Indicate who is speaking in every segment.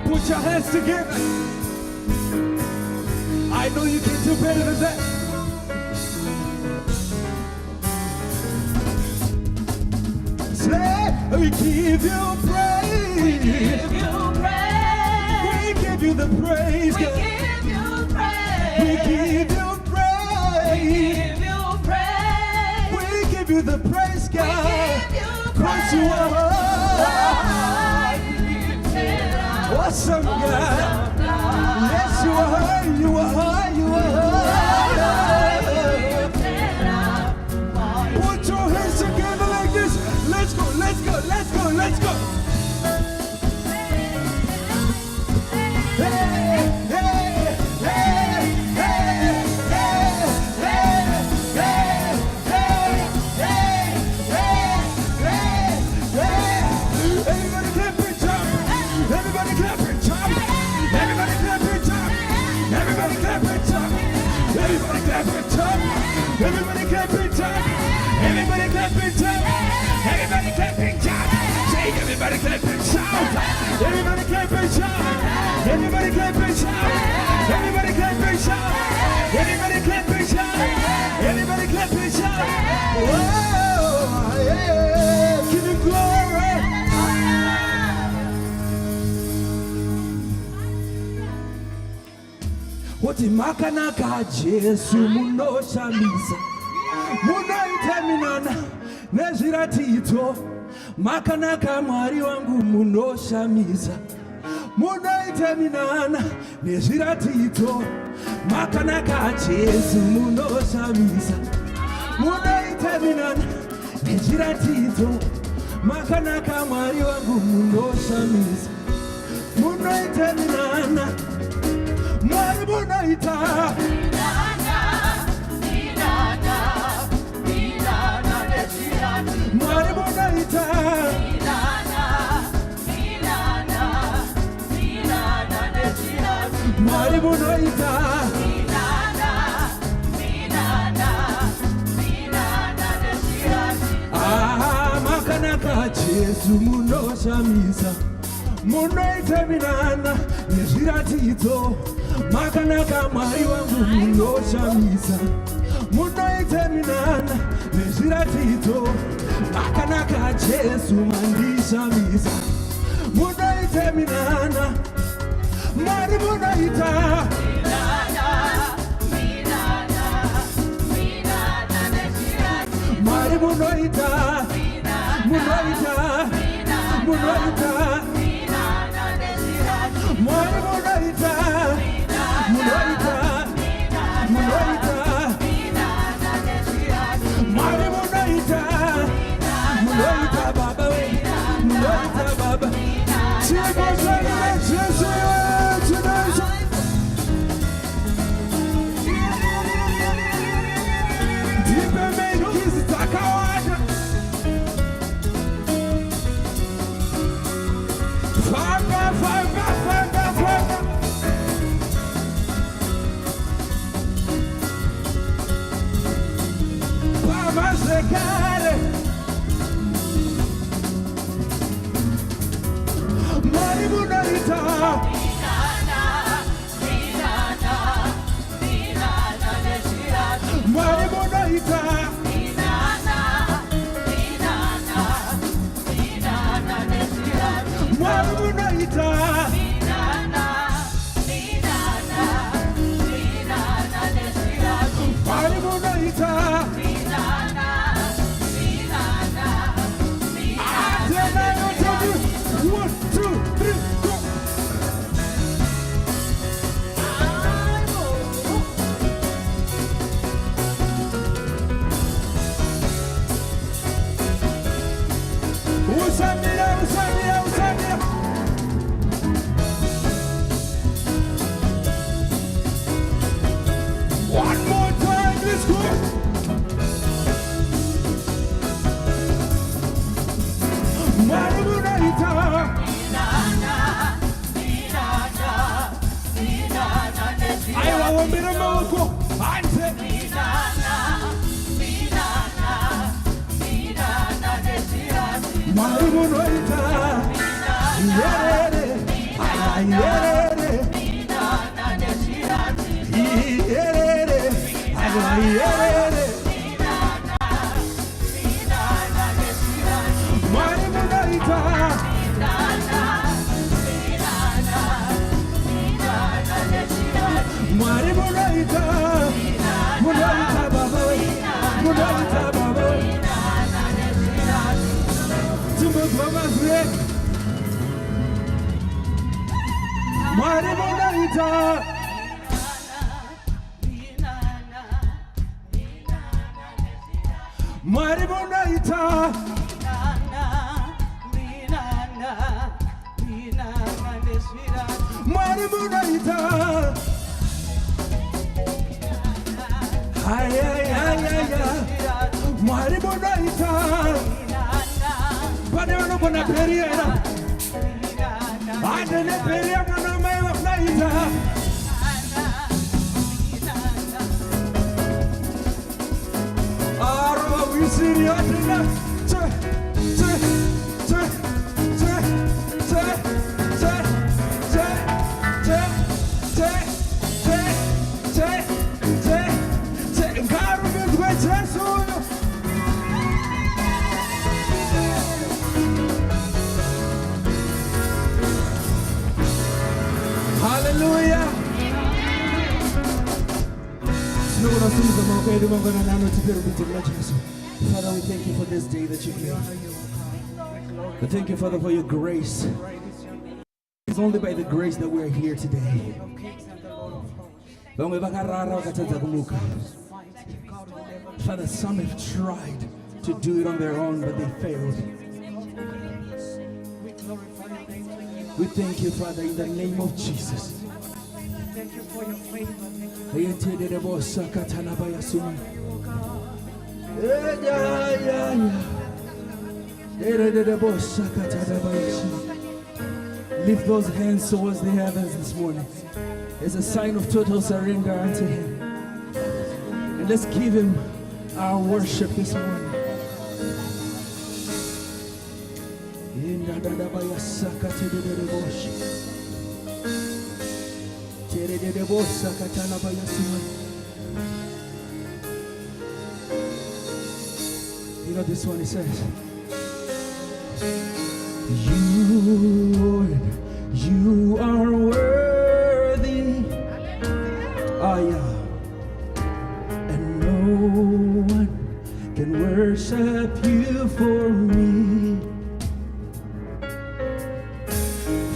Speaker 1: Put your hands together. I know you can do better than that. Say, we give you praise.
Speaker 2: We give you praise.
Speaker 1: We give you the praise.
Speaker 2: We give you praise.
Speaker 1: We give you praise.
Speaker 2: We give you praise.
Speaker 1: We give you the praise, God.
Speaker 2: We give you praise.
Speaker 1: 'Cause you are awesome, God. Yes, you are. You are. You are. Put your hands together like this. Let's go. Let's go. Let's go. Let's go. Everybody clap in time. Everybody clap in time. Everybody clap in time. Say everybody clap and shout. Everybody clap and shout. Everybody clap and shout. Everybody clap and shout. Everybody clap and shout. Everybody clap and shout. Oh, yeah. Give him glory. Oti makanaka Jesu munoshamisa. Munoiteminana nezviratito. Makanaka Mwari wangu munoshamisa. Munoiteminana nezviratito. Makanaka Jesu munoshamisa. Munoiteminana nezviratito. Makanaka Mwari wangu munoshamisa. Munoiteminana Mwari munoita. Mwari munoita. Mwari munoita. Makanaka Jesu munoshamisa. Munoiteminana nezviratito. Makanaka Mwari wangu munoshamisa. Munoiteminana nezviratito. Makanaka Jesu mandishamisa. Munoiteminana Mwari munoita. Mwari munoita. Munoita. Munoita. Mwari munoita. Munoita. Munoita. Mwari munoita. Munoita baba we. Munoita baba. Chimozana Jesu tunazo. Dipe menu kizitakawaja. Fanga. Vamos regar. Mwari munoita. Mwari munoita. Mwari munoita. Mwari munoita. One, two, three, go. Usamira. One more time, let's go. Mwari munoita. Aiwa wombere maoko ante. Mwari munoita. Yerere. Yerere. Yerere. Yerere. Mwari munoita. Mwari munoita. Munoita baba. Munoita baba. Tumugwamazwe. Mwari munoita. Mwari munoita. Mwari munoita. Mwari munoita. Pane vanogona periera. Ande neperia mwana mai vakunaita. Hallelujah. Father, we thank you for this day that you gave. We thank you, Father, for your grace. It's only by the grace that we're here today. Father, some have tried to do it on their own, but they failed. We thank you, Father, in the name of Jesus.
Speaker 3: Thank you for your favor.
Speaker 1: Lift those hands towards the heavens this morning. It's a sign of total surrender unto Him. And let's give Him our worship this morning. You know this one, it says, You, Lord, you are worthy. Ah, yeah. And no one can worship you for me.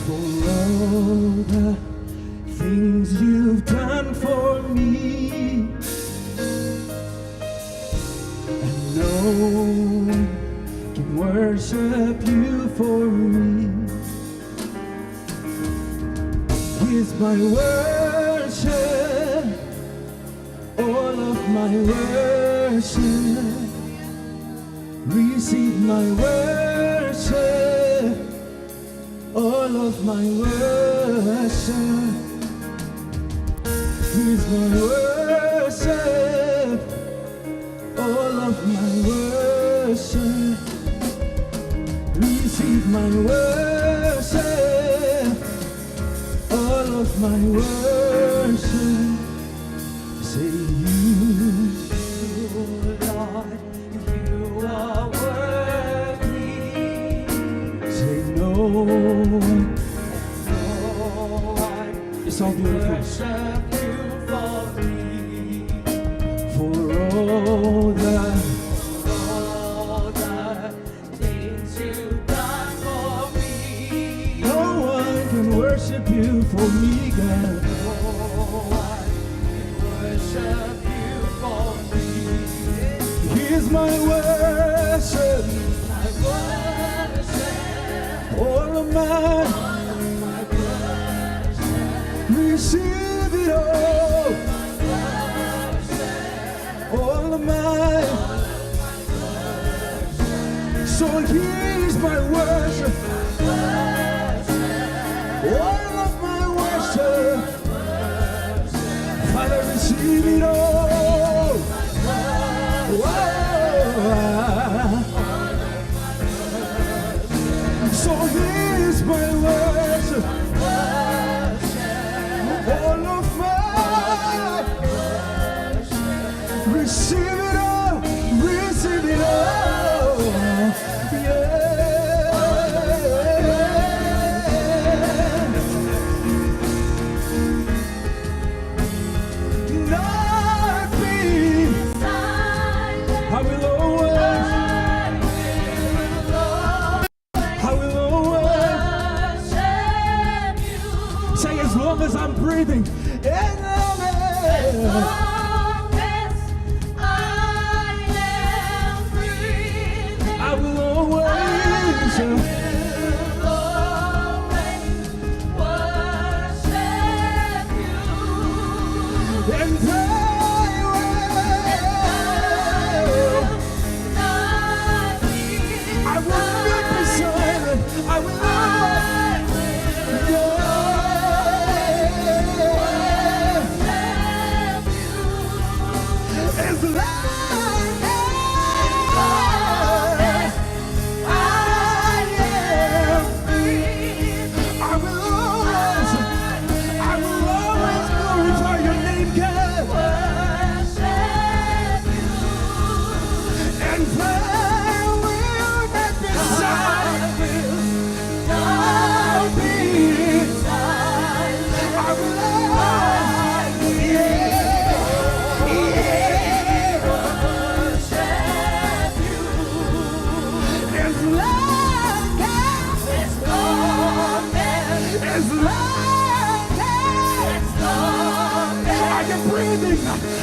Speaker 1: For all the things you've done for me. And no one can worship you for me. Here's my worship, all of my worship. Receive my worship, all of my worship. Here's my worship, all of my worship. Receive my worship, all of my worship. Say you,
Speaker 3: Lord, you are worthy.
Speaker 1: say no one.
Speaker 3: No one
Speaker 1: It's all beautiful.
Speaker 3: worship you for me.
Speaker 1: For all
Speaker 3: the things you've done for me.
Speaker 1: no one can worship you for me, God.
Speaker 3: No one can worship you for me.
Speaker 1: Here's my worship,
Speaker 3: My worship,
Speaker 1: all of mine.
Speaker 3: my worship,
Speaker 1: Receive it all, all of mine. So here's my worship, all of my worship. Father, receive it all. Whoa. So here's my worship, all of my. Receive it all, receive it all. Yeah. Not me, I will always, I will always say as long as I'm breathing. I will always. And I will not be silent. I will always.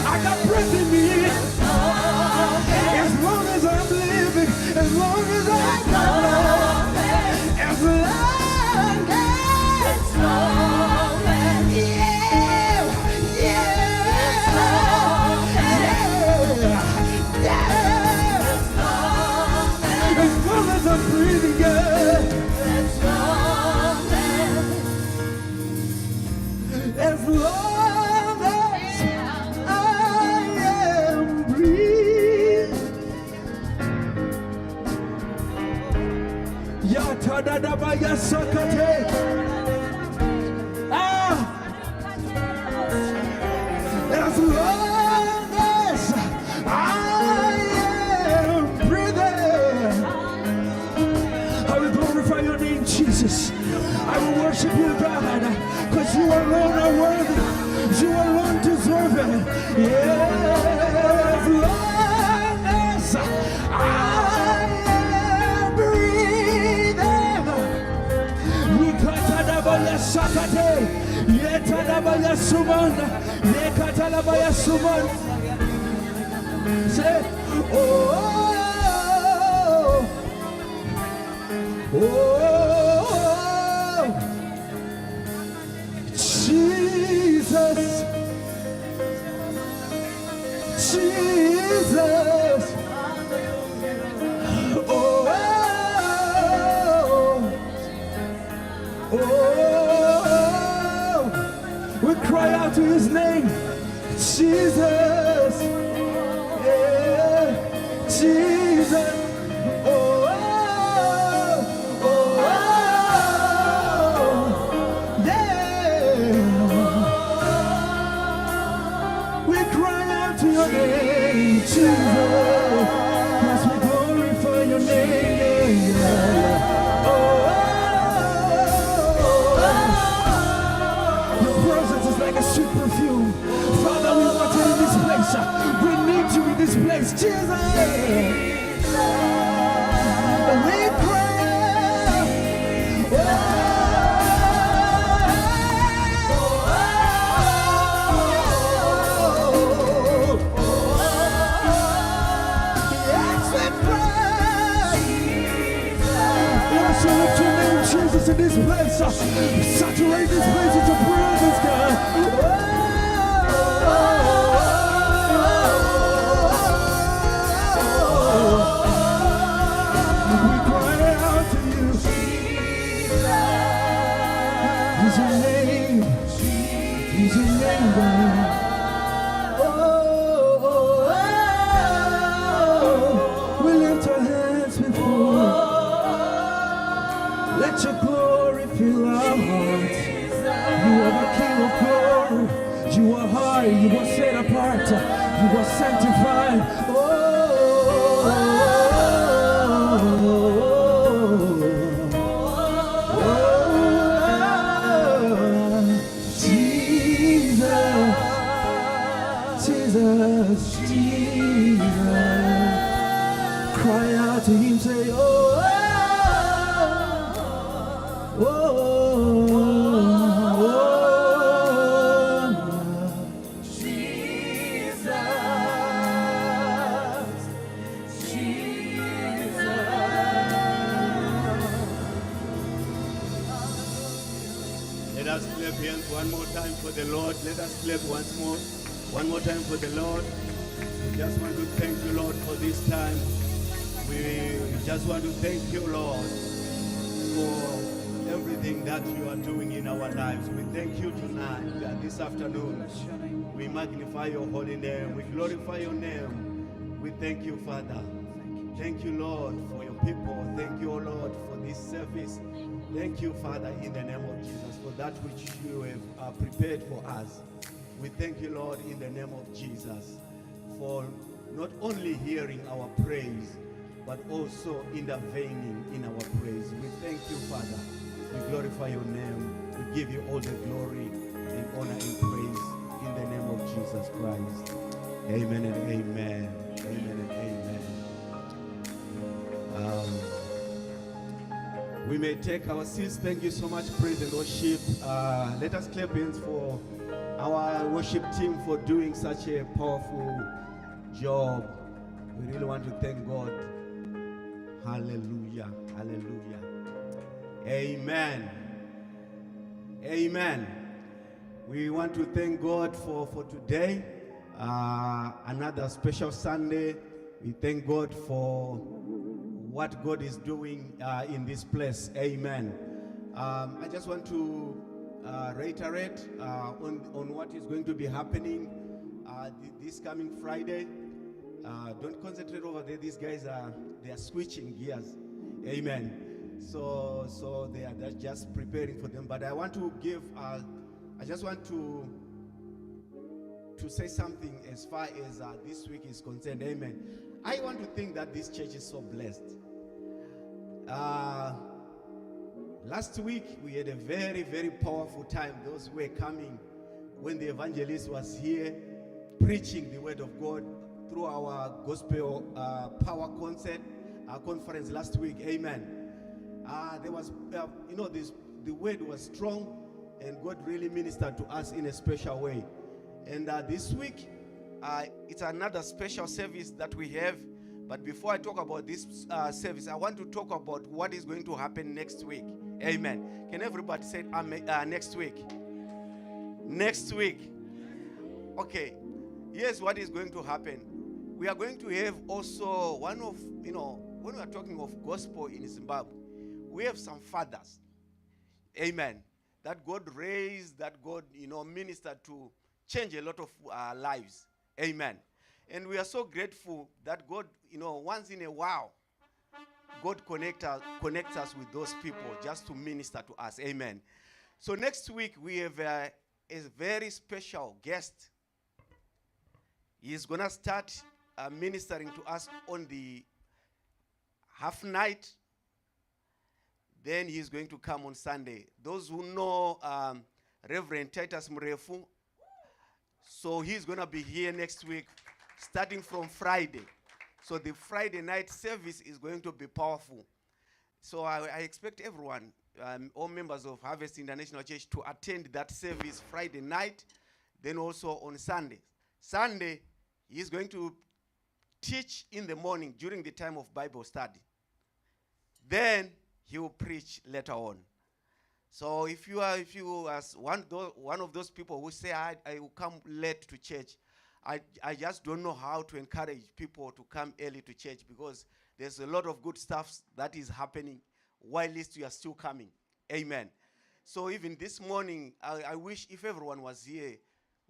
Speaker 1: I got breath in me. As long as I'm living, as long as I'm alive, as long as, as long as I'm breathing, as long as I am breathing. Yatadadabaya sakate. As long as I am breathing, I will glorify your name, Jesus. I will worship you, God, because you alone are worthy. You alone deserve it. Yeah, as long as I am breathing, Yikatadabaya sakate. Yetadabaya suman. Yekatalabaya suman. Say, oh, Jesus, Jesus, we cry out to his name, Jesus, yeah, Jesus. Your name, Jesus, as we glorify your name, yeah. Your presence is like a sweet perfume. Father, we want you in this place. We need you in this place, Jesus. We lift your name, Jesus, in this place. Saturate this place with your presence, God. We cry out to you. He's your name. He's your name, God. We lift our hands before you. Let your glory fill our hearts. You are the King of glory. You are high. You are set apart. You are sanctified. Jesus, Jesus, Jesus. Cry out to him, say,
Speaker 4: Let us clap hands one more time for the Lord. Let us clap once more. One more time for the Lord. We just want to thank you, Lord, for this time. We just want to thank you, Lord, for everything that you are doing in our lives. We thank you tonight, this afternoon. We magnify your holy name. We glorify your name. We thank you, Father. Thank you, Lord, for your people. Thank you, Lord, for this service. Thank you, Father, in the name of Jesus, for that which you have prepared for us. We thank you, Lord, in the name of Jesus, for not only hearing our praise, but also intervening in our praise. We thank you, Father. We glorify your name. We give you all the glory and honor and praise in the name of Jesus Christ. Amen and amen. Amen and amen. We may take our seats. Thank you so much, praise and worship. Let us clap hands for our worship team for doing such a powerful job. We really want to thank God. Hallelujah. Hallelujah. Amen. Amen. We want to thank God for today. Another special Sunday. We thank God for what God is doing in this place. Amen. I just want to reiterate on what is going to be happening this coming Friday. Don't concentrate over there. These guys they are switching gears. Amen. So they're just preparing for them. But I want to give. I just want to say something as far as this week is concerned. Amen. I want to think that this church is so blessed. Last week we had a very, very powerful time. Those who were coming when the evangelist was here preaching the word of God through our gospel power conference last week. Amen. There was, the word was strong, and God really ministered to us in a special way. And this week, it's another special service that we have. But before I talk about this service, I want to talk about what is going to happen next week. Amen. Can everybody say next week? Next week. Okay. Here's what is going to happen. We are going to have also one of, when we are talking of gospel in Zimbabwe, we have some fathers. Amen. That God raised, that God, ministered to change a lot of lives. Amen. And we are so grateful that God, once in a while, God connects us with those people just to minister to us. Amen. So next week, we have a very special guest. He's going to start ministering to us on the half night. Then he's going to come on Sunday. Those who know Reverend Titus Mrefu, so he's going to be here next week, starting from Friday. So the Friday night service is going to be powerful. So I expect everyone, all members of Harvest International Church, to attend that service Friday night, then also on Sunday. Sunday, he's going to teach in the morning during the time of Bible study. Then he will preach later on. So if you are one of those people who say I will come late to church, I just don't know how to encourage people to come early to church, because there's a lot of good stuff that is happening while least you are still coming. Amen. So even this morning, I wish if everyone was here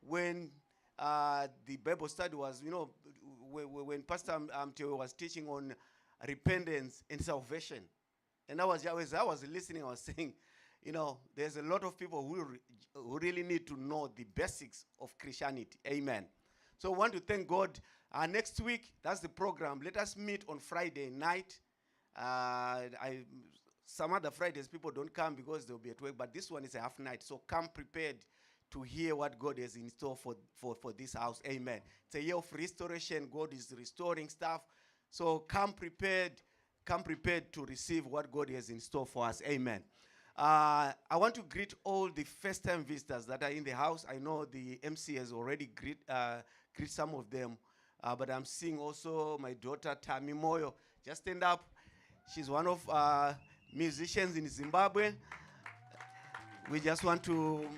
Speaker 4: when the Bible study was, when Pastor Teo was teaching on repentance and salvation. And I was listening, I was saying, there's a lot of people who really need to know the basics of Christianity. Amen. So I want to thank God. Next week, that's the program. Let us meet on Friday night. Some other Fridays, people don't come because they'll be at work, but this one is a half night. So come prepared to hear what God has in store for this house. Amen. It's a year of restoration. God is restoring stuff. So come prepared to receive what God has in store for us. Amen. I want to greet all the first-time visitors that are in the house. I know the MC has already greet some of them, but I'm seeing also my daughter Tammy Moyo. Just stand up. She's one of musicians in Zimbabwe. We just want to,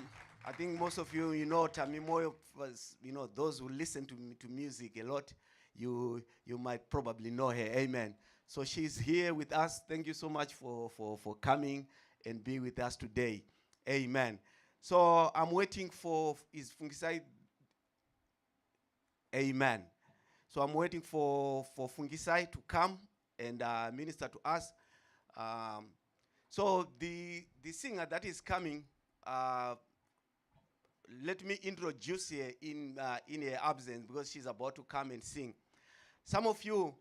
Speaker 4: I think most of you know Tammy Moyo was, those who listen to music a lot, you might probably know her. Amen. So she's here with us. Thank you so much for coming and be with us today. Amen. So I'm waiting for, is Fungisai? Amen. So I'm waiting for Fungisai to come and minister to us. So the singer that is coming, let me introduce her in her absence, because she's about to come and sing. Some of you,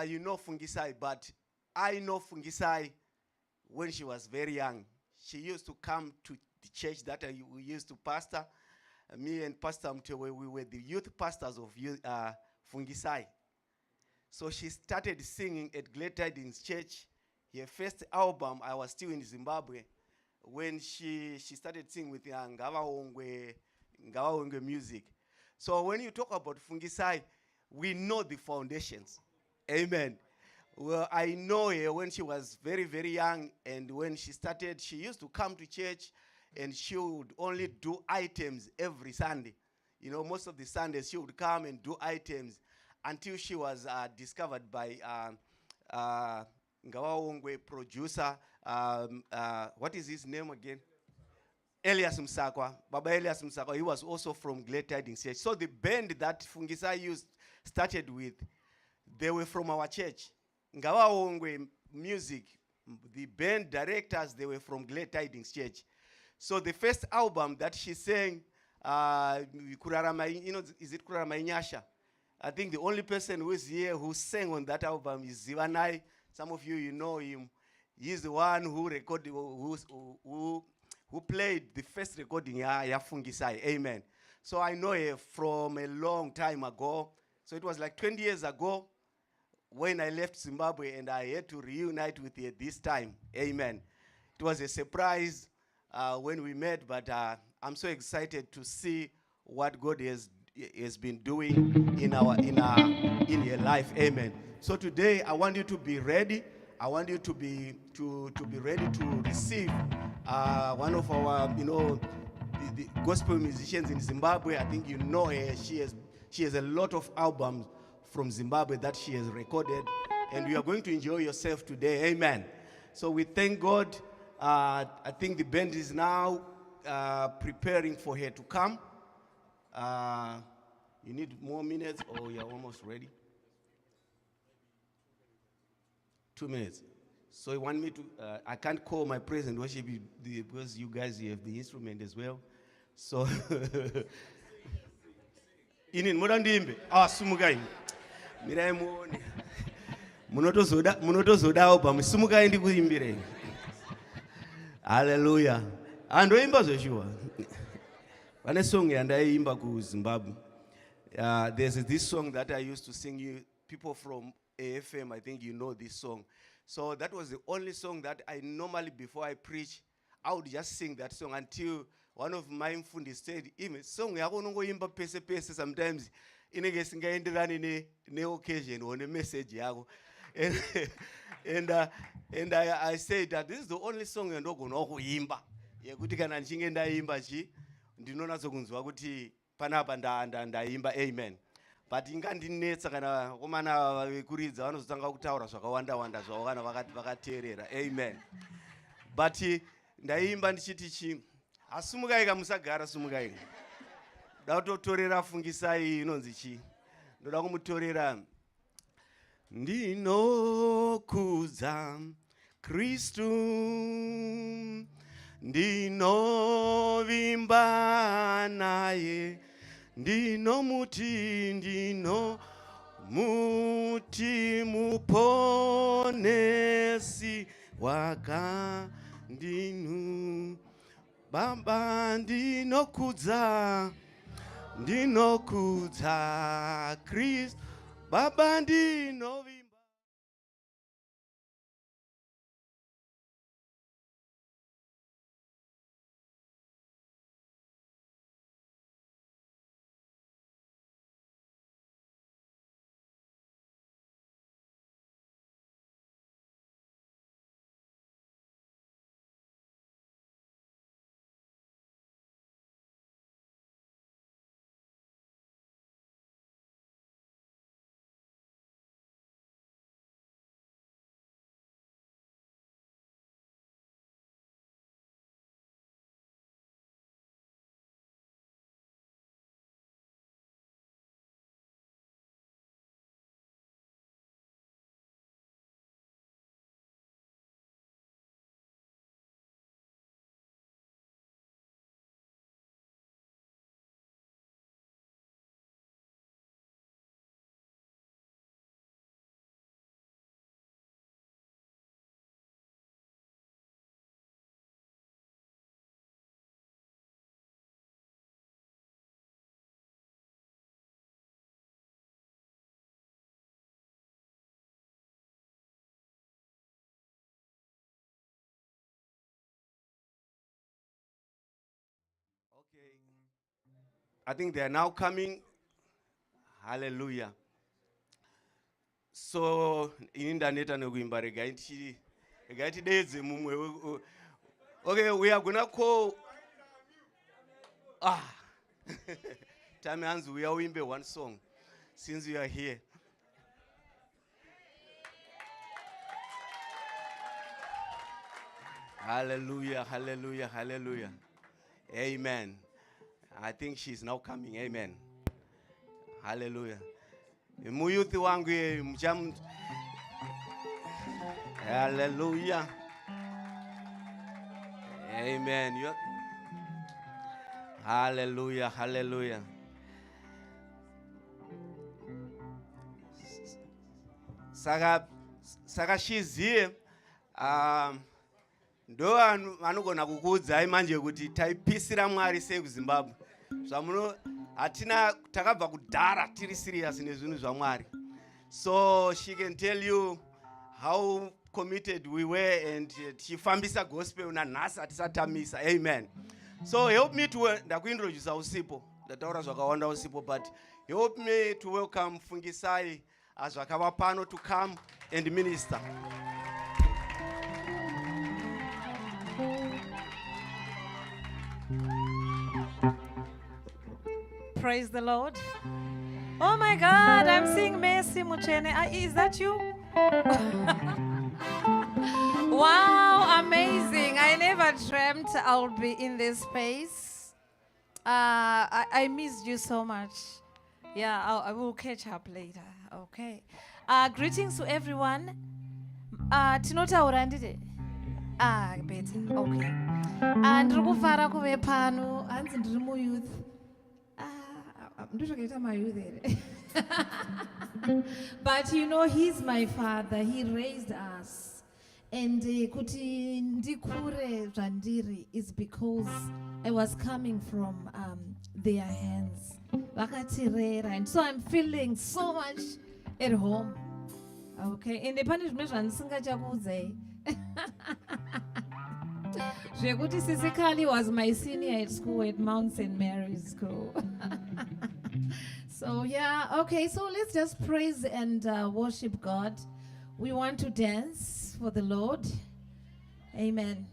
Speaker 4: you know Fungisai, but I know Fungisai when she was very young. She used to come to the church that we used to pastor. Me and Pastor Mtewe, we were the youth pastors of Fungisai. So she started singing at Glad Tidings Church. Her first album, I was still in Zimbabwe, when she started singing with Ngava Ongwe,
Speaker 5: Ngawaonge music. So when you talk about Fungisai, we know the foundations. Amen. Well, I know her when she was very, very young, and when she started, she used to come to church, and she would only do items every Sunday. You know, most of the Sundays she would come and do items until she was discovered by Ngawaongwe producer. What is his name again? Elias Msakwa, Baba Elias Msakwa, he was also from Glad Tidings Church. So the band that Fungisai started with, they were from our church. Ngawaongwe music, the band directors, they were from Glad Tidings Church. So the first album that she sang, you know, is it Kurarama Inyasha? I think the only person who is here who sang on that album is Zivanai. Some of you know him. He's the one who recorded, who played the first recording, ya Fungisai. Amen. So I know her from a long time ago. So it was like 20 years ago when I left Zimbabwe, and I had to reunite with her this time. Amen. It was a surprise when we met, but I'm so excited to see what God has been doing in your life. Amen. So today I want you to be ready. I want you to be ready to receive one of our, you know, the gospel musicians in Zimbabwe. I think you know her. She has a lot of albums from Zimbabwe that she has recorded, and you are going to enjoy yourself today. Amen. So we thank God. I think the band is now preparing for her to come. You need more minutes, or you're almost ready? 2 minutes. So you want me to, I can't call my praise and worship because you guys, you have the instrument as well. So, inin murandimbe, sumukai. Mirai muone. Munotozoda oba, sumukai ndi kuimbire. Hallelujah. Andoimba zoshua. One song yandaimba ku Zimbabwe. There's this song that I used to sing. You people from AFM, I think you know this song. So that was the only song that I normally, before I preach, I would just sing that song until one of my fundis said, "Ime song yako nongoimba pese pese sometimes inenge singaendelani ne occasion or ne message yako." And I said that this is the only song yandogono kuimba. Yekuti kana nchinge ndaimba chi ndinona zokunzwa kuti panapa ndaimba. Amen. But ingandinetsa kana komana vekuridza vanozotanga kutaura zvakawanda zvavana vakateerera. Amen. But ndaimba ndichiti chi, asumukaika musagara sumukaika. Ndoda kutotorera Fungisai inonzi chi. Ndoda kumutorera ndinokudza Kristu, ndinovimba naye, ndinomuti muponesi wakandinu. Baba ndinokudza Kristu, Baba ndinovimba. I think they are now coming. Hallelujah. So in internet and okay, we are gonna call time hands, we are wimbe one song since you are here. Hallelujah, hallelujah, hallelujah. Amen. I think she's now coming. Amen. Hallelujah. Muyuthi wangu mjam. Hallelujah. Amen. Hallelujah, hallelujah. Saka she's here. Ndo anogona kukuudzai manje kuti taipisira Mwari sei kuZimbabwe. Zvamuno hatina takabva kudhara tiri serious nezvinhu zvaMwari. So she can tell you how committed we were and tifambisa gospel nanhasi hatisatamisa. Amen. So help me to ndakuintroduce usipo. Ndataura zvakawanda usipo, but help me to welcome Fungisai as Zvakavapano to come and minister.
Speaker 2: Praise the Lord. Oh my God, I'm seeing Messi Muchene. Is that you? Wow, amazing. I never dreamt I'll be in this space. I missed you so much. Yeah, I will catch up later. Okay. Greetings to everyone. Tinotaura ndide? Better. Okay. Ndikufara kuve pano. Hanzi ndiri muyouth. But you know, he's my father. He raised us. And kuti ndikure zvandiri is because I was coming from their hands. Vakatirera. And so I'm feeling so much at home. Okay. And the punishment zvandisingachakuudzai. Zvekuti Sisi Kali was my senior at school at Mount St. Mary's School. So yeah, okay, so let's just praise and worship God. We want to dance for the Lord. Amen.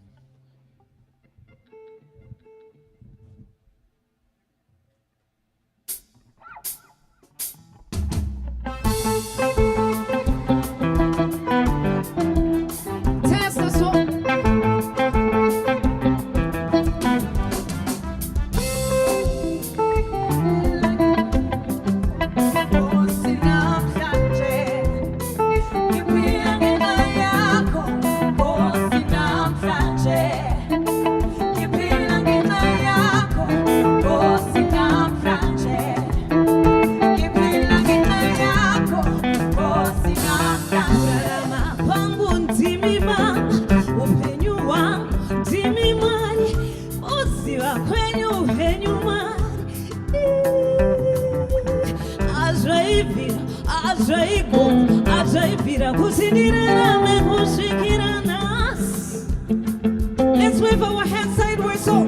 Speaker 2: Test the song. Let's wave our hands sideways. So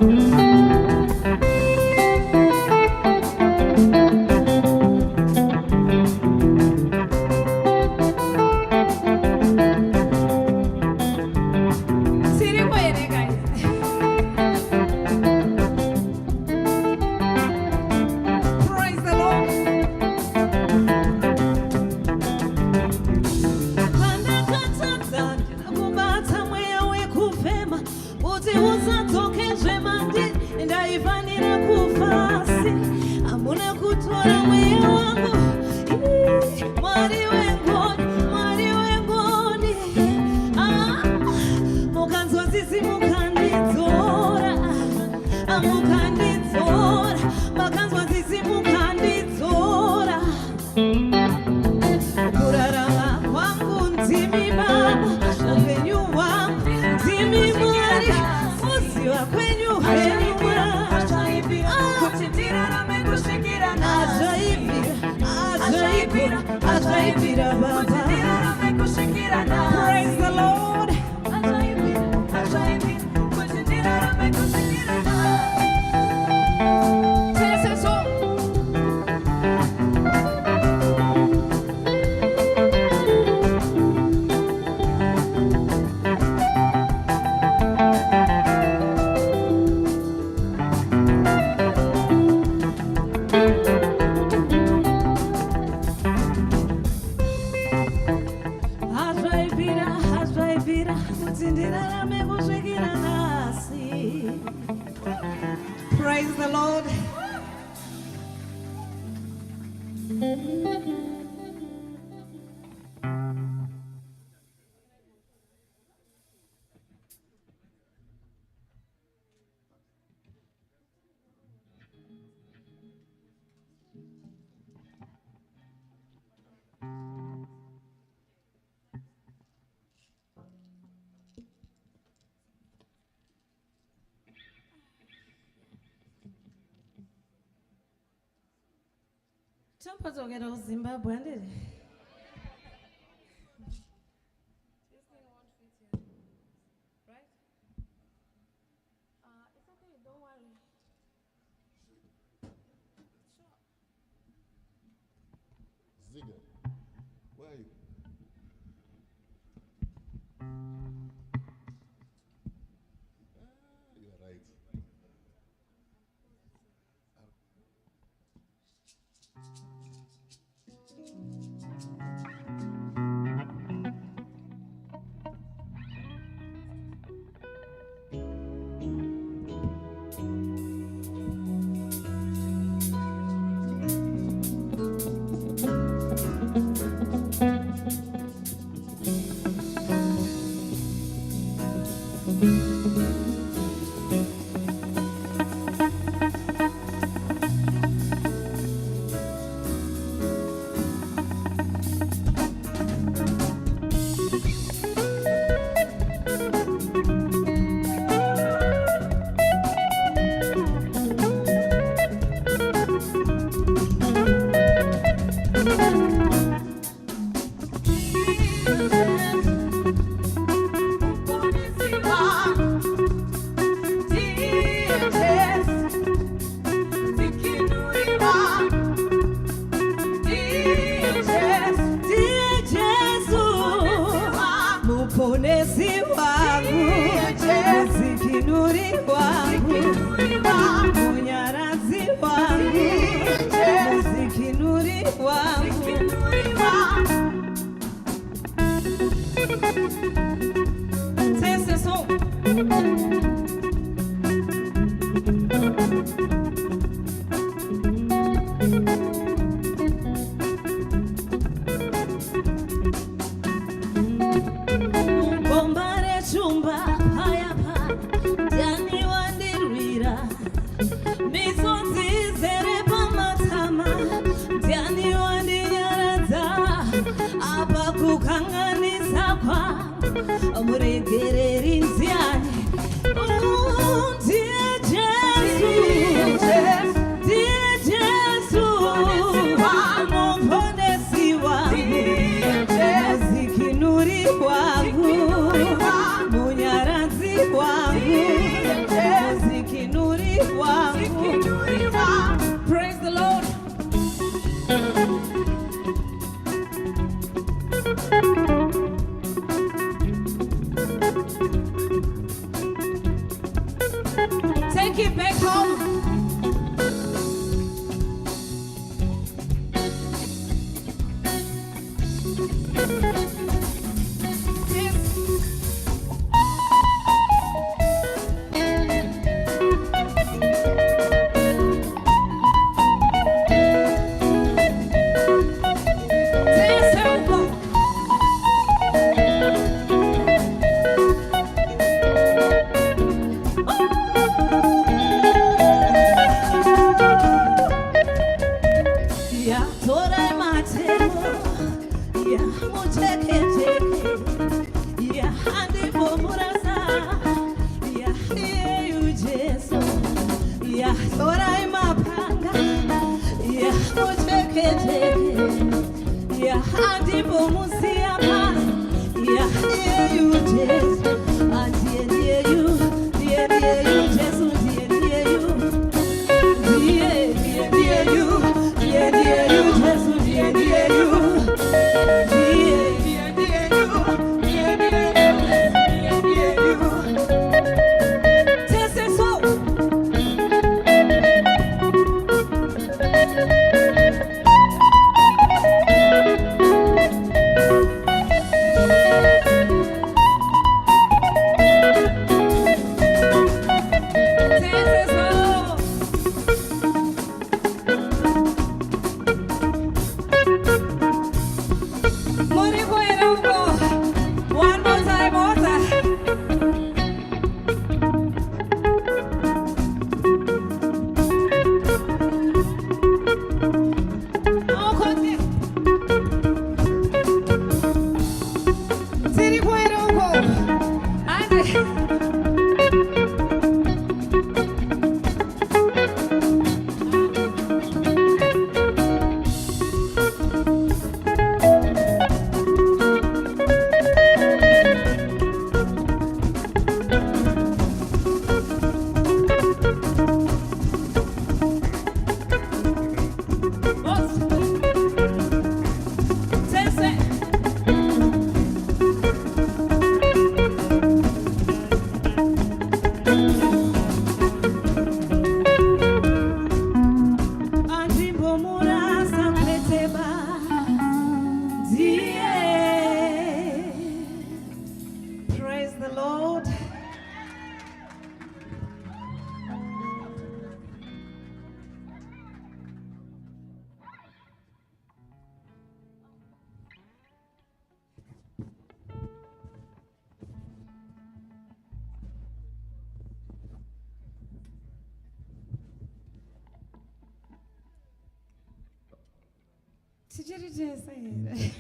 Speaker 2: praise the Lord. Praise the Lord. Champazogera Zimbabwe, did it? This thing won't fit here, right? It's okay, don't worry. Sure.
Speaker 6: Ziga, where are you? You're right.
Speaker 2: Praise the Lord. Take it back home. just say it. Okay.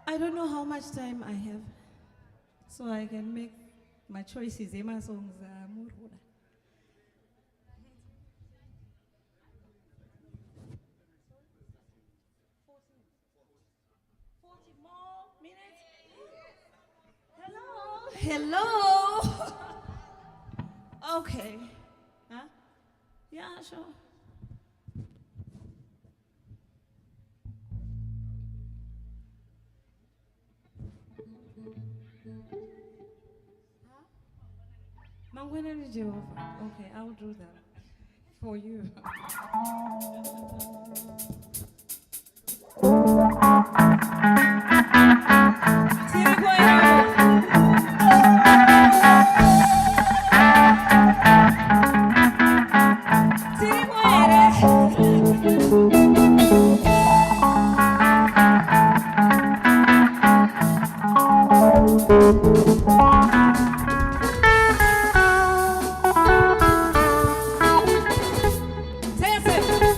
Speaker 7: I don't know how much time I have, so I can make my choices. My songs are more. 40 more minutes? Hello? Hello? Okay. Huh? Yeah, sure. Mangwena Jehovah. Okay, I'll do that for you. Say it.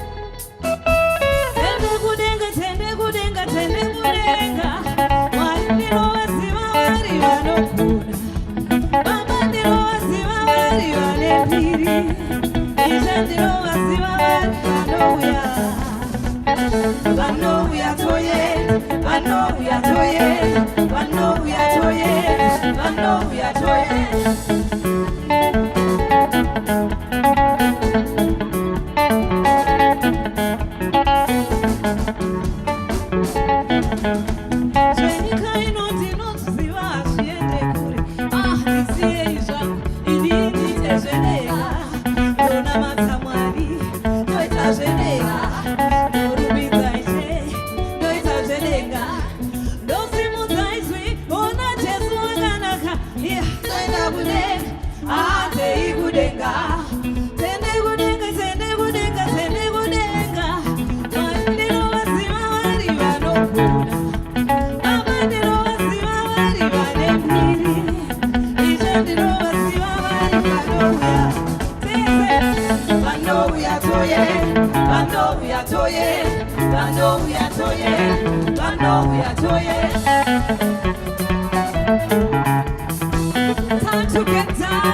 Speaker 3: Time to get down.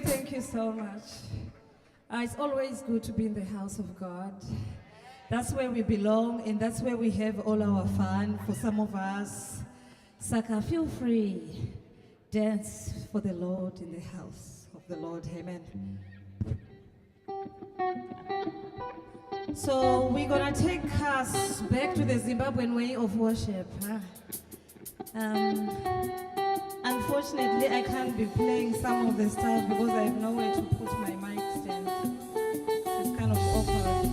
Speaker 7: Thank you so much. It's always good to be in the house of God. That's where we belong, and that's where we have all our fun. For some of us, Saka, feel free. Dance for the Lord in the house of the Lord. Amen. So we're gonna take us back to the Zimbabwean way of worship. Unfortunately, I can't be playing some of the stuff because I have nowhere to put my mic stand. It's kind of awkward.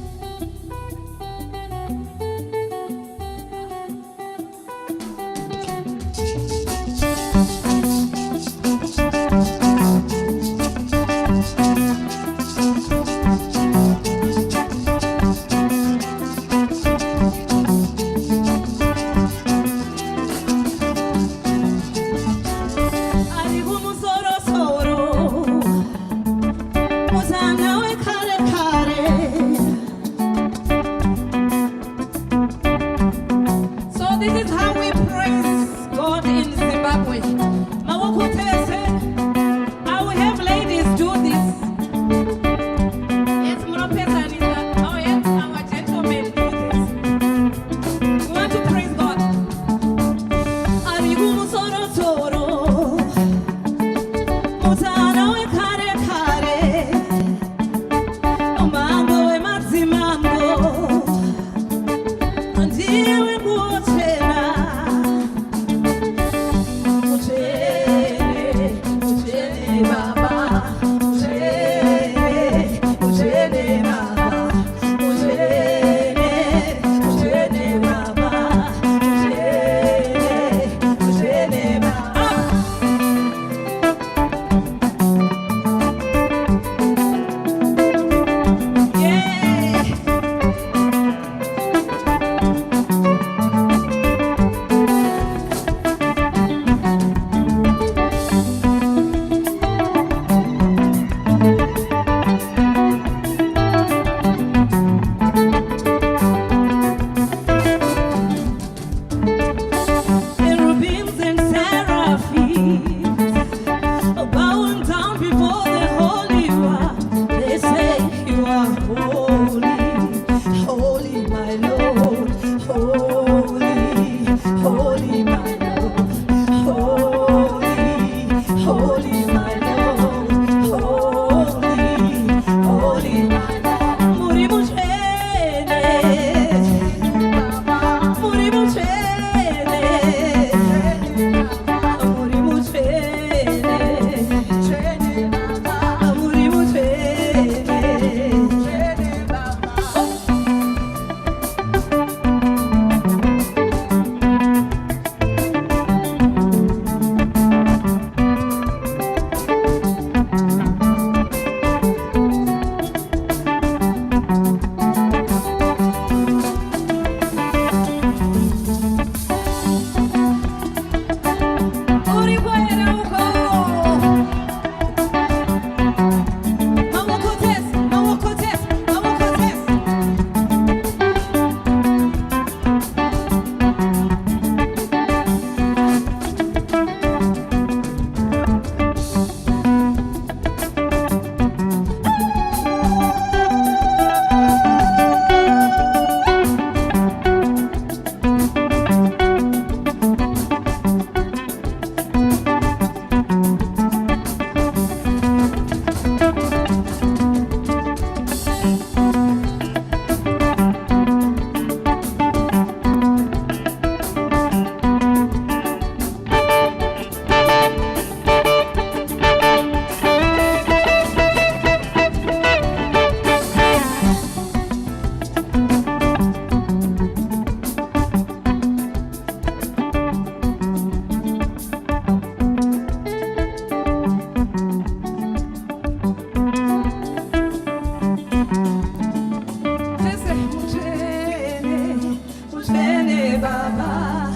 Speaker 7: Mushene Baba,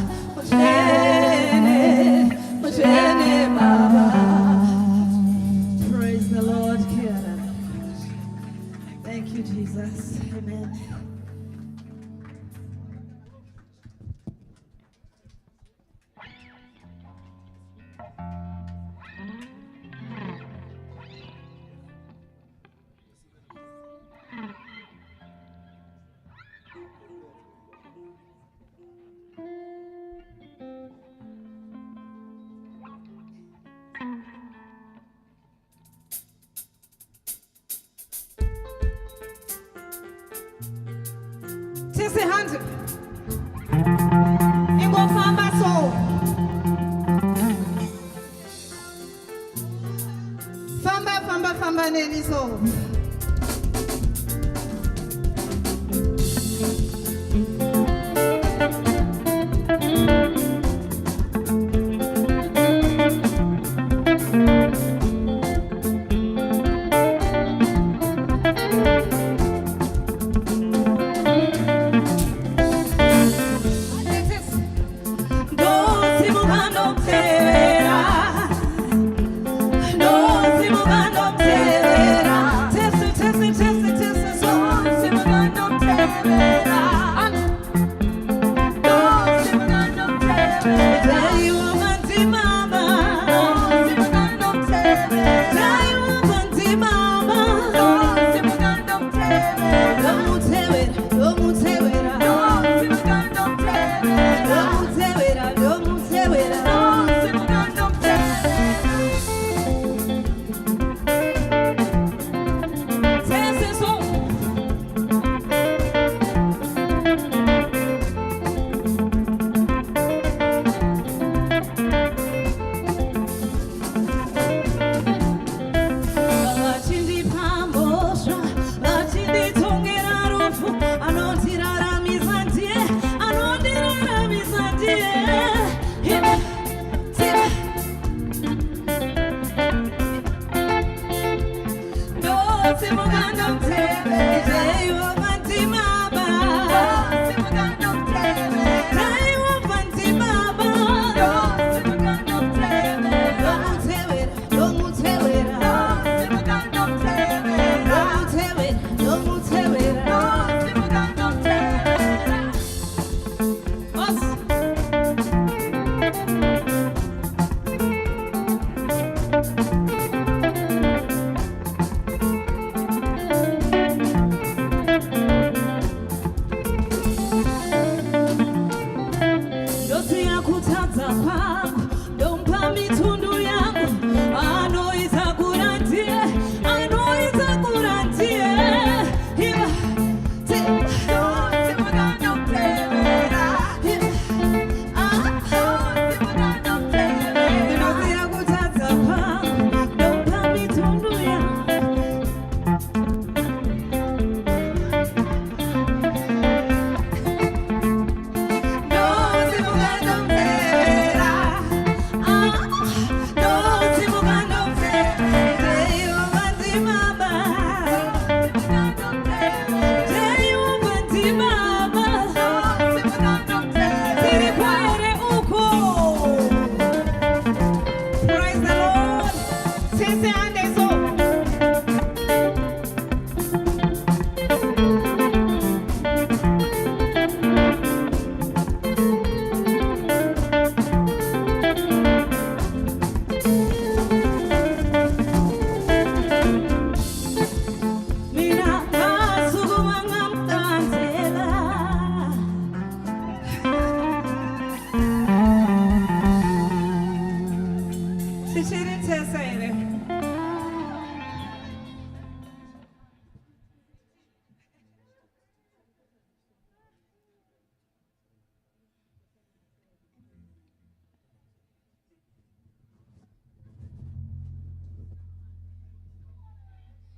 Speaker 7: Mushene Baba. Praise the Lord. Thank you, Jesus. Amen. Tisi hand. Ingo famba so. Famba neni so.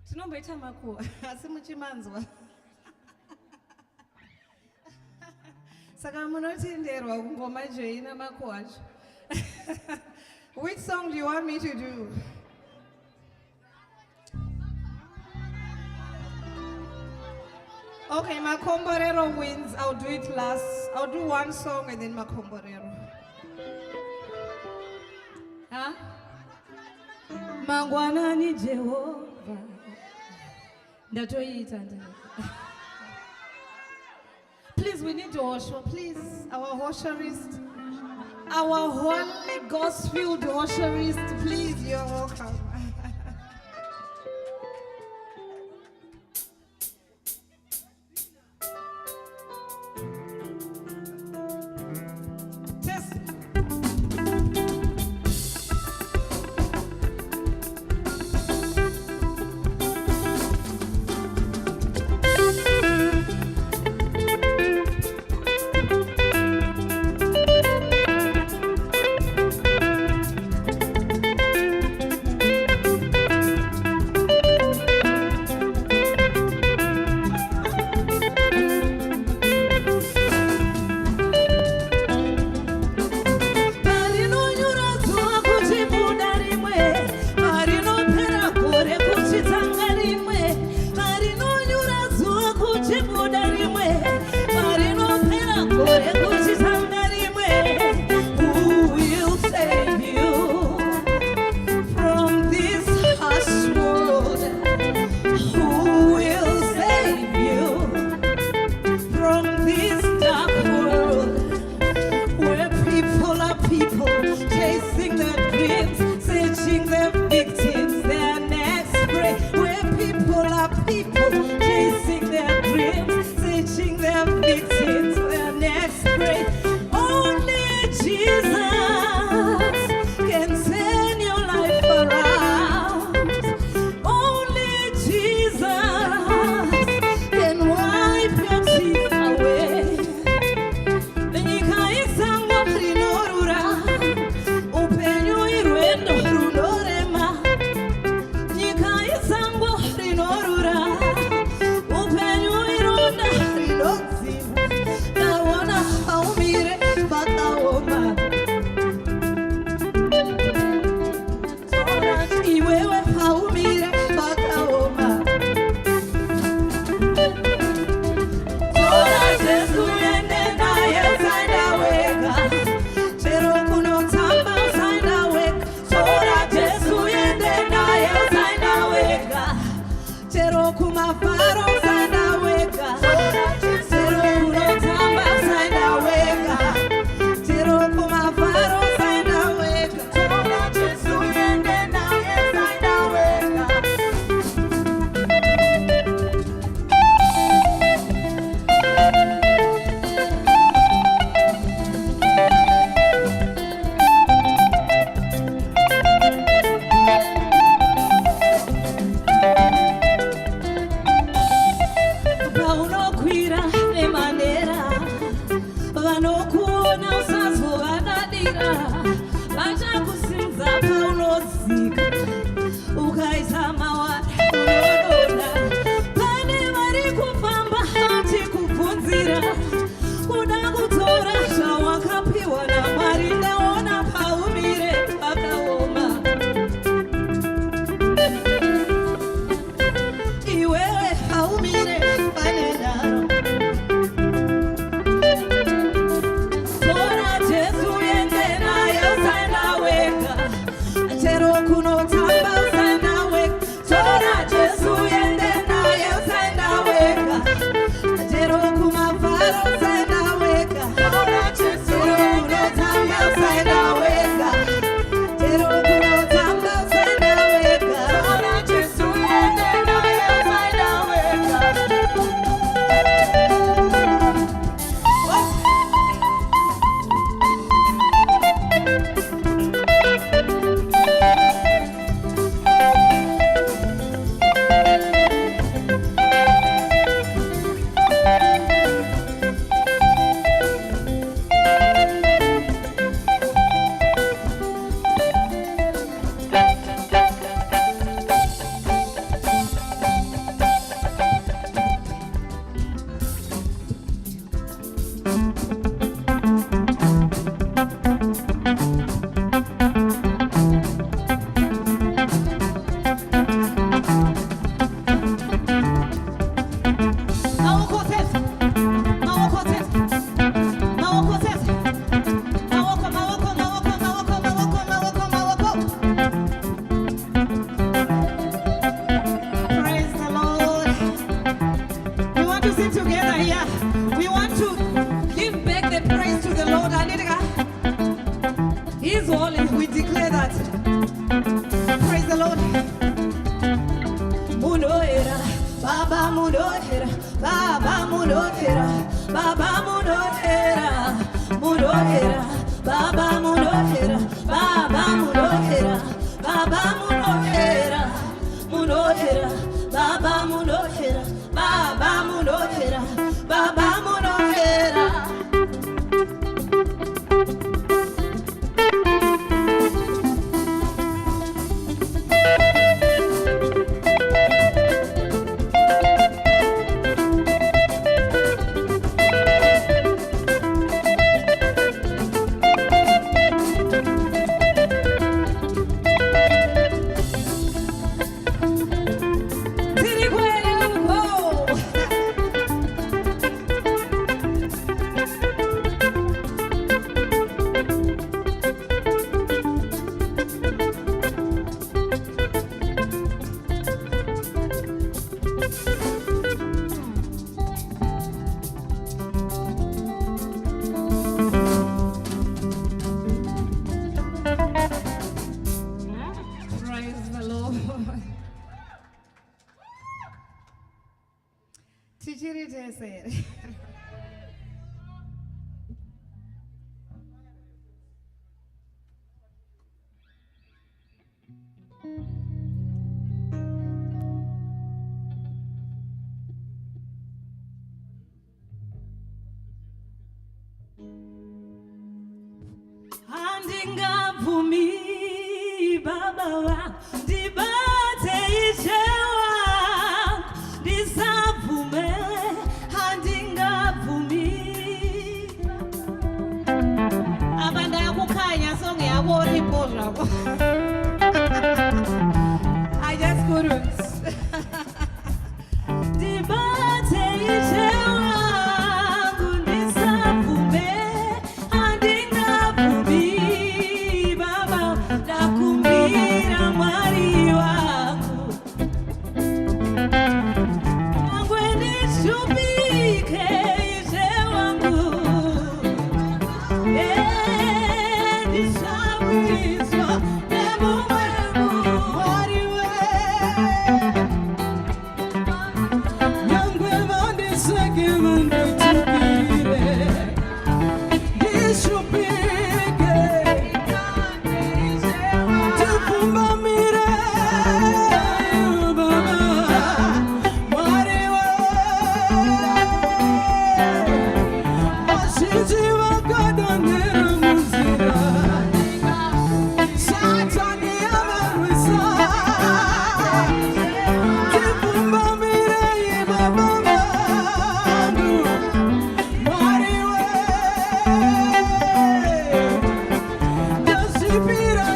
Speaker 7: Tinomboita makuwa asi muchimanzwa saka munotenderwa kungoma joina makuwa acho. Which song do you want me to do? Okay, Makomborero wins. I'll do it last. I'll do one song and then Makomborero. Huh? Mangwanani Jehovah. Ndatoita. Please, we need to usher. Please, our usherist. Our Holy Ghost-filled usherist. Please, you're welcome. Baba Mudokera, Baba Mudokera, Mudokera, Baba Mudokera, Baba Mudokera, Baba Mudokera, Mudokera, Baba Mudokera, Baba Mudokera, Baba Mudokera. Praise the Lord. Tichiri tesere. Andingavumi baba wa dibate ichewa disavume andingavumi abanda yakukhanya songe yabona ibhodla I just couldn't dibate ichewa kundisavume andingavumi baba dakumbira mwari wangu angweni shubike ise wangu disabizwa nemumwemu wariwe nyangwe vandiseke vanditubire dishubike tukumbamire baba wariwe bashizi wakadonera muzira satani yamarwisa tukumbamire baba wangu wariwe nasipira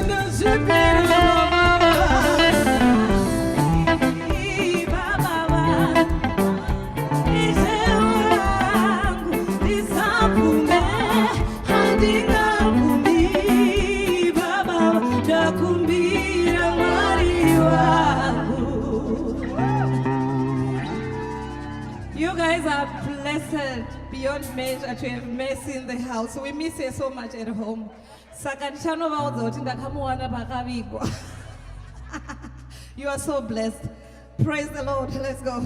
Speaker 7: You guys are blessed beyond measure to have mercy in the house. We miss you so much at home. Saka ndichanovauza kuti ndakamuwana pakavigwa. You are so blessed. Praise the Lord. Let's go.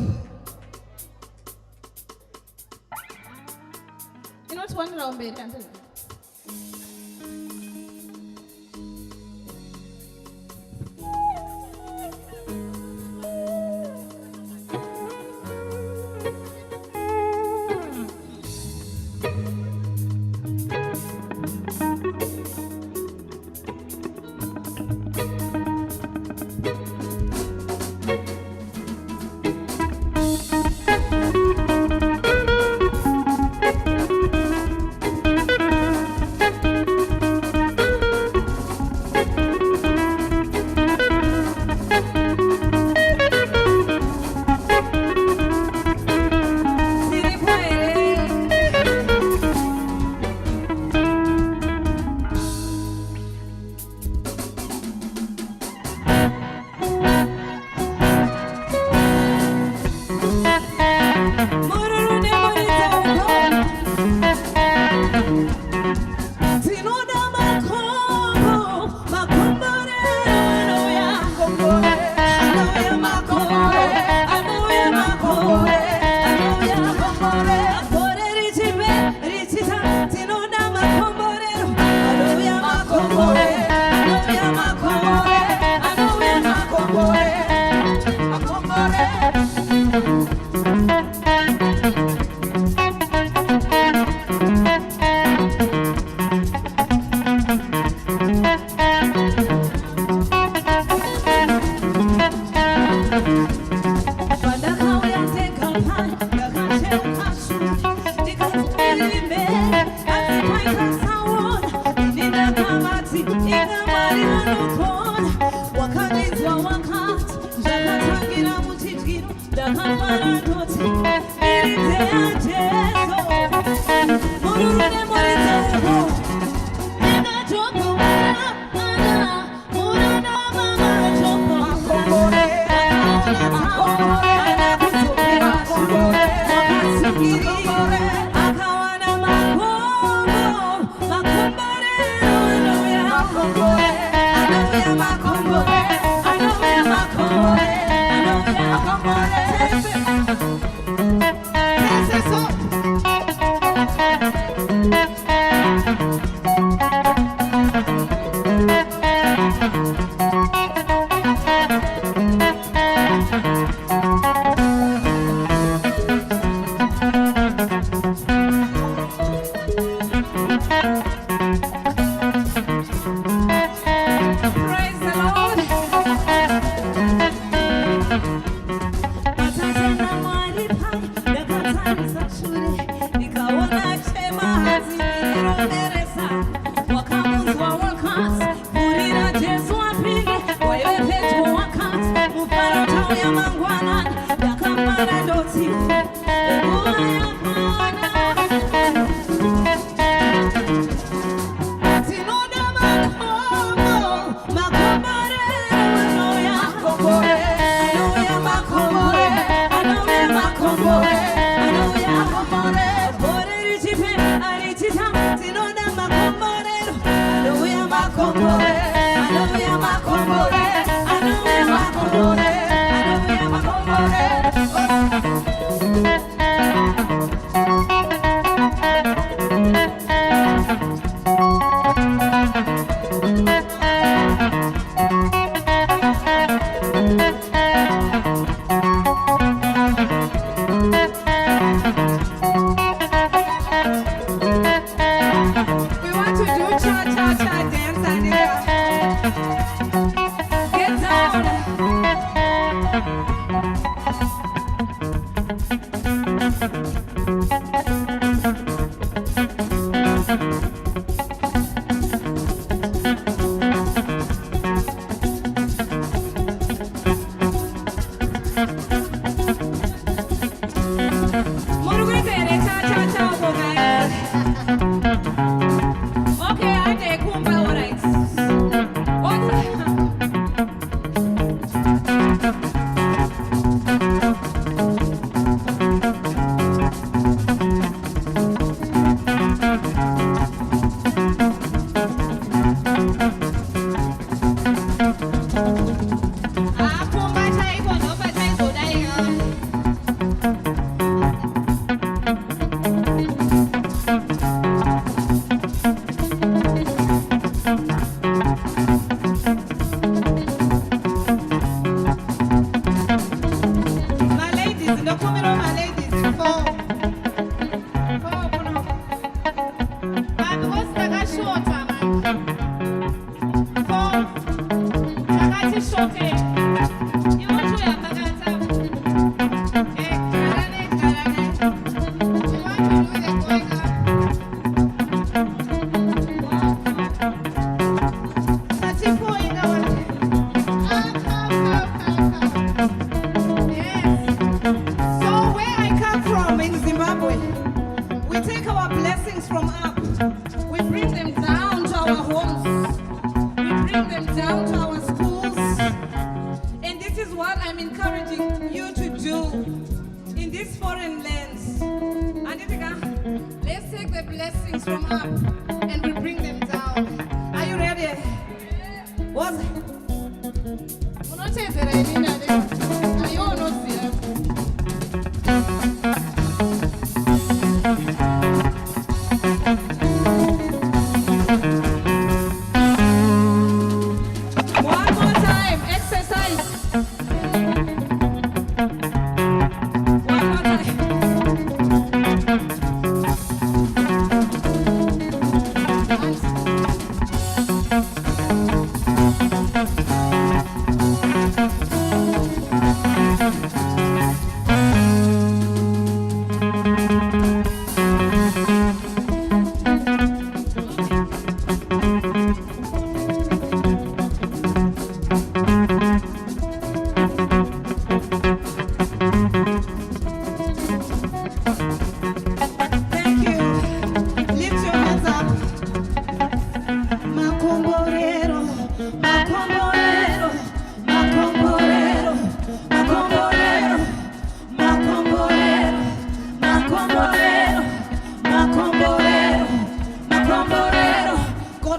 Speaker 7: You know what one round bed until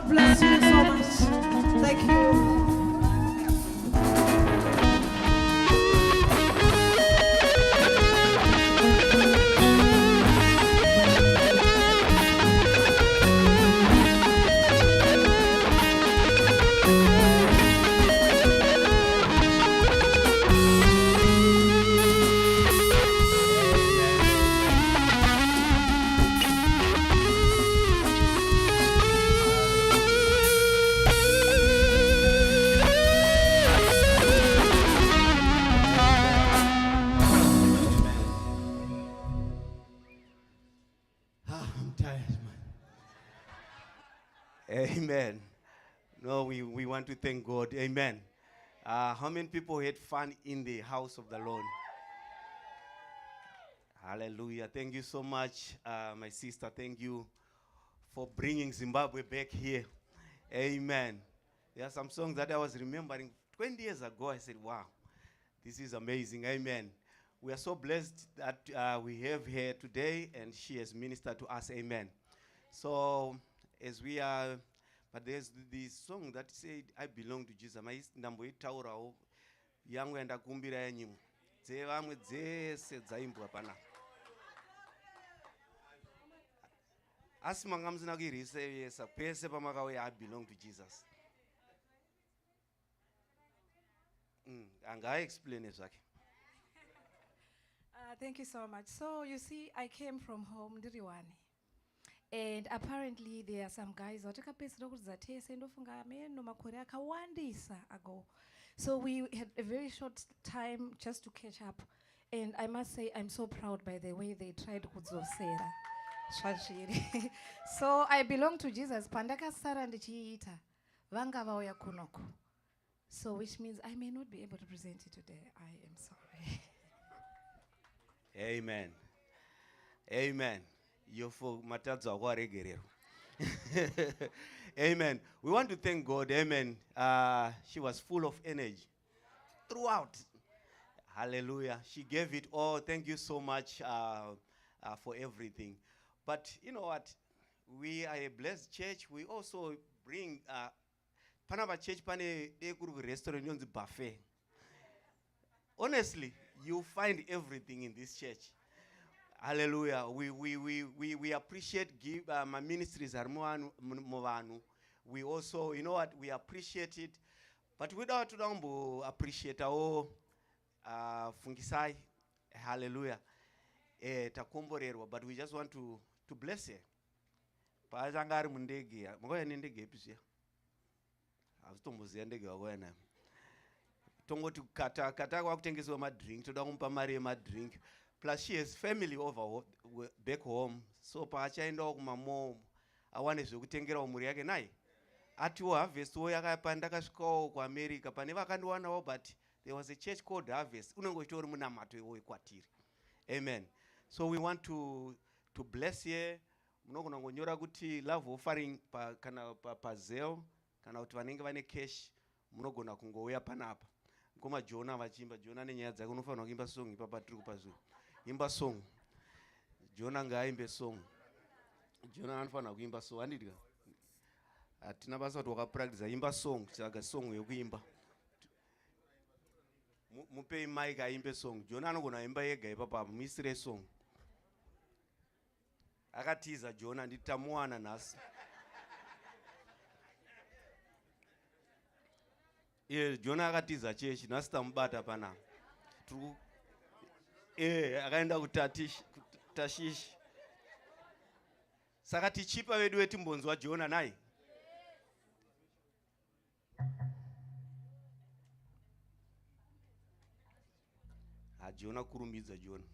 Speaker 7: God bless you so much. Thank you.
Speaker 5: I'm tired, man. Amen. No, we want to thank God. Amen. How many people had fun in the house of the Lord? Hallelujah. Thank you so much, my sister. Thank you for bringing Zimbabwe back here. Amen. There are some songs that I was remembering 20 years ago. I said, wow, this is amazing. Amen. We are so blessed that we have her today and she has ministered to us. Amen. So, as we are, but there's the song that said, I belong to Jesus. Ndamboitaurawo yangu yandakumbira yenyimwe dzevamwe dzese dzaimbwa panapa. Asi manga musina kuirisevesa pese pamakauya I belong to Jesus. Anga explain zvake.
Speaker 7: Thank you so much. So you see, I came from home, Ndiriwani. And apparently there are some guys ago. So we had a very short time just to catch up. And I must say, I'm so proud by the way they tried kudzosera. So I belong to Jesus. Pandaka Sara ndichiita. Vanga vauya kunoko. So which means I may not be able to present it today. I am sorry.
Speaker 5: Amen. Amen. Yofo matadza kwaregerero. Amen. We want to thank God. Amen. She was full of energy throughout. Hallelujah. She gave it all. Thank you so much for everything. But you know what? We are a blessed church. We also bring Panama Church pane restaurant on the buffet. Honestly, you find everything in this church. Hallelujah. We appreciate my ministries are movanu. We also, you know what, we appreciate it. But without appreciate our Fungisai. Hallelujah. Takomborerwa, but we just want to bless her. Pazangari mundege. Ngoya nendege pisia. Avutombozi ndege wakwena. Tongoti kata kwakutengeswa madrink, toda kumpa mari yemadrink. Plus she has family over back home. So paachaenda kumamo awane zvekutengera umuri yake nai. Atiwo Harvest wo yakapanda kasvikawo kuAmerica pane vakandiwanawo, but there was a church called Harvest. Unongoitori munamato iwo ekwatiri. Amen. So we want to bless here. Munogona ngonyora kuti love offering kana Zelle kana kuti vanenge vane cash munogona kungouya panapa. Ngoma Jonah vachimba. Jonah nenyaya dzake unofanira kuimba song ipapa tiri kupa zvinhu. Imba song. Jonah ngaaimbe song. Jonah anofanira kuimba song. Handidya. Hatina basa kuti wakapractice imba song. Saka song yekuimba. Mupei mic aimbe song. Jonah anogona imba yega ipapa muisire song. Akatiza Jonah nditamuwana nhasi. Jonah akatiza chechi nhasi tamubata panapa. Akaenda kuTashishi. Saka tichipa vedu vetimbonzwa Jonah nai. Jonah kurumidza Jonah.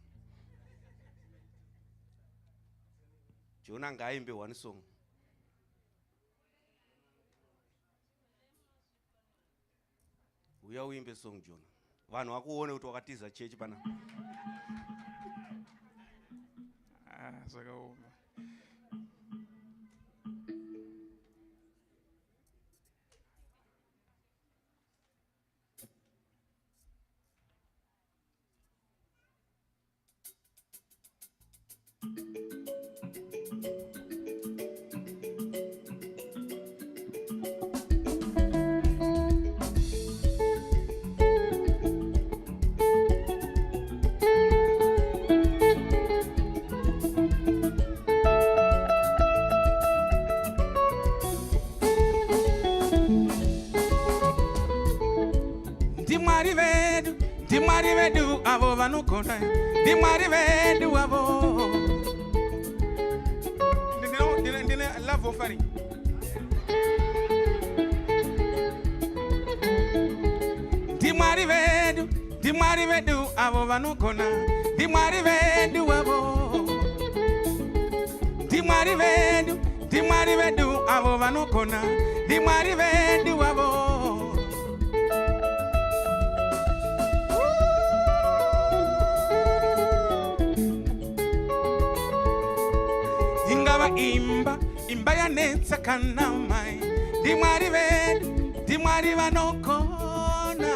Speaker 5: Jonah ngaaimbe one song. Uya uimbe song Jonah. Vanhu vakuone kuti wakatiza chechi pana.
Speaker 1: Zvakaoma. Dimwari vedu avo vanokona. Dimwari vedu avo. Ndine love offering. Dimwari vedu avo vanokona. Dimwari vedu avo. Dimwari vedu avo vanokona. Dimwari vedu avo. Ingava imba yanetsa kana mai. Dimwari vanokona.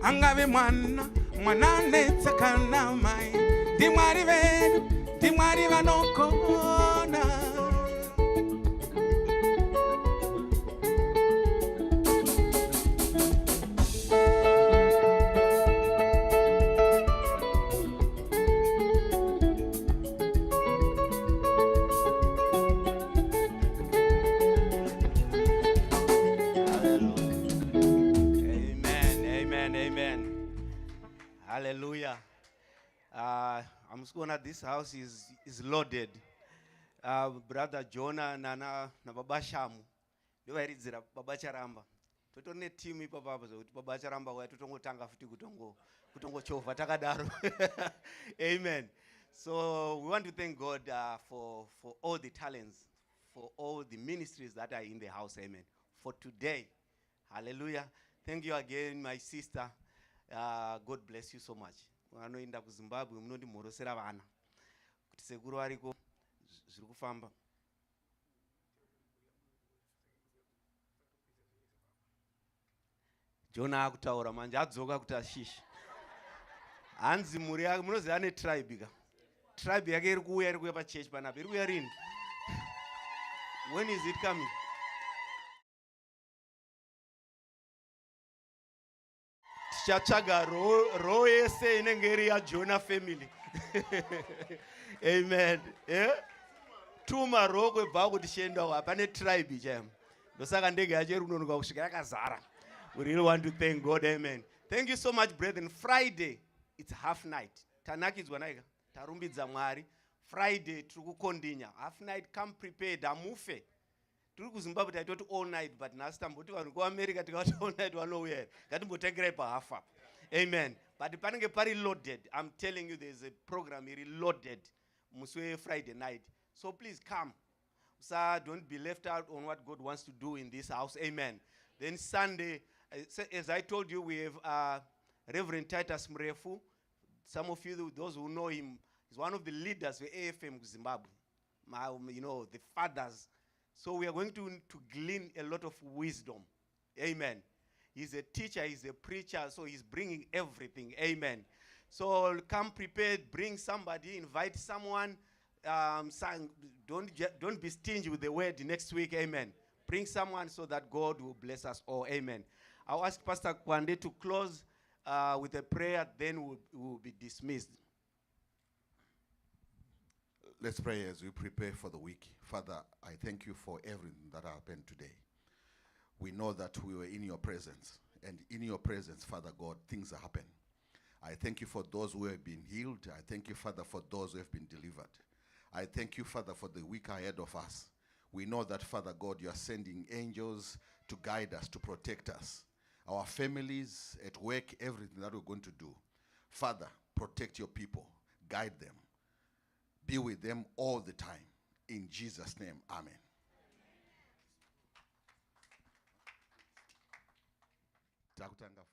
Speaker 1: Angave mwana netsa kana mai. Dimwari vanokona.
Speaker 5: Hallelujah. I'm just gonna, this house is loaded. Brother Jonah na Baba Shamu. They were reading Baba Charamba. Totone team ipa baba so Baba Charamba wa tutongo tanga futi kutongo chova takadaro. Amen. So we want to thank God for all the talents, for all the ministries that are in the house. Amen. For today. Hallelujah. Thank you again, my sister. God bless you so much. Wanoenda ku Zimbabwe munondi morosera vana. Kuti sekuru variko zviri kufamba. Jonah akutaura manje adzoka kuti ashisha. Hanzi muri yake munoziva ane tribe ka. Tribe yake iri kuuya pa church panapa. Iri kuuya rini? When is it coming? Chachaga ro yese inenge iri ya Jonah family. Amen. Tuma ro kwebva kuti shenda pane tribe chaimu. Ndosaka ndege yacho iri kunonoka kusvika yakazara. We really want to thank God. Amen. Thank you so much, brethren. Friday, it's half night. Tanakidzwa naika. Tarumbidza Mwari. Friday, tiri kukondinya. Half night, come prepared. Amufe. Tiri kuZimbabwe taitoti all night, but nhasi tamboti vanhu kuAmerica tikati all night vanouya. Ngatimbotengerai pahafa. Amen. But panenge pari loaded. I'm telling you, there's a program iri loaded. Muswe Friday night. So please come. Sir, don't be left out on what God wants to do in this house. Amen. Then Sunday, as I told you, we have Reverend Titus Mrefu. Some of you, those who know him, he's one of the leaders of AFM Zimbabwe. You know, the fathers. So we are going to glean a lot of wisdom. Amen. He's a teacher, he's a preacher, so he's bringing everything. Amen. So come prepared, bring somebody, invite someone. Don't be stingy with the word next week. Amen. Bring someone so that God will bless us all. Amen. I'll ask Pastor Kwande to close with a prayer, then we'll be dismissed.
Speaker 6: Let's pray as we prepare for the week. Father, I thank you for everything that happened today. We know that we were in your presence, and in your presence, Father God, things happen. I thank you for those who have been healed. I thank you, Father, for those who have been delivered. I thank you, Father, for the week ahead of us. We know that, Father God, you are sending angels to guide us, to protect us. Our families, at work, everything that we're going to do. Father, protect your people. Guide them. Be with them all the time. In Jesus' name, amen. Takutanga